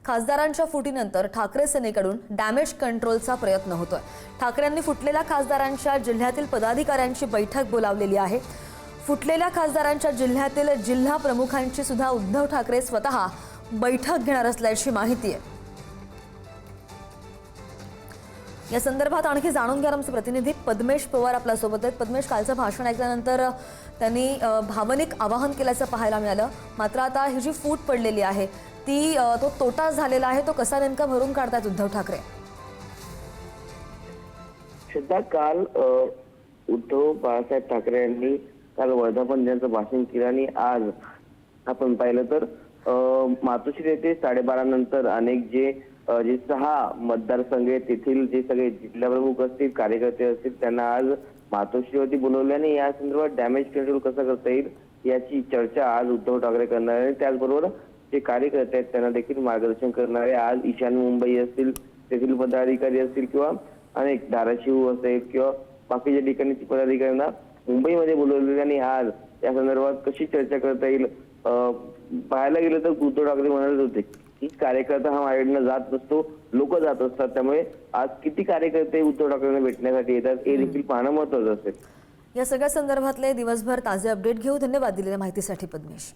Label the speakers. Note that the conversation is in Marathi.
Speaker 1: खासदारांच्या फुटीनंतर ठाकरे सेनेकडून डॅमेज कंट्रोलचा प्रयत्न होतोय। ठाकरेंनी फुटलेल्या खासदारांच्या जिल्ह्यातील पदाधिकाऱ्यांची बैठक बोलावलेली आहे। फुटलेल्या खासदारांच्या जिल्ह्यातील जिल्हा प्रमुखांची सुद्धा उद्धव ठाकरे स्वतः बैठक घेणार असल्याची माहिती आहे। या संदर्भात आणखी जाणून घ्या आमचे प्रतिनिधी पद्मेश पवार आपल्या सोबत आहेत। पद्मेश, कालचं भाषण ऐकल्यानंतर त्यांनी भावनिक आवाहन केल्याचं पाहायला मिळालं, मात्र आता ही जी फूट पडलेली आहे ती तो तोटा झालेला आहे, तो कसा नेमका भरून काढतात उद्धव ठाकरे?
Speaker 2: सध्या काल उद्धव बाळासाहेब ठाकरे यांनी काल वर्धापन दिनाचं भाषण केलं आणि आज आपण पाहिलं तर मातोश्री येथे 12:30 नंतर अनेक जे 6 मतदारसंघ आहेत तेथील जे सगळे जिल्हा प्रमुख असतील, कार्यकर्ते असतील, त्यांना आज मातोश्रीवरती बोलवल्याने या संदर्भात डॅमेज कंट्रोल कसं करता येईल याची चर्चा आज उद्धव ठाकरे करणार आहे। त्याचबरोबर जे कार्यकर्ते आहेत त्यांना देखील मार्गदर्शन करणारे आज ईशान्य मुंबई असतील, तेथील पदाधिकारी असतील किंवा अनेक धाराशिव असेल किंवा बाकीच्या ठिकाणीची पदाधिकाऱ्यांना मुंबईमध्ये बोलवलेले आणि आज या संदर्भात कशी चर्चा करता येईल पाहायला गेलं तर उद्धव ठाकरे म्हणाले होते की कार्यकर्ता हा माझ्याकडनं जात नसतो, लोक जात असतात, त्यामुळे आज किती कार्यकर्ते उद्धव ठाकरेंना भेटण्यासाठी येतात हे देखील पाहणं महत्त्वाचं असेल।
Speaker 1: या सगळ्या संदर्भातले दिवसभर ताजे अपडेट घेऊ। धन्यवाद दिलेल्या माहितीसाठी पद्मेश।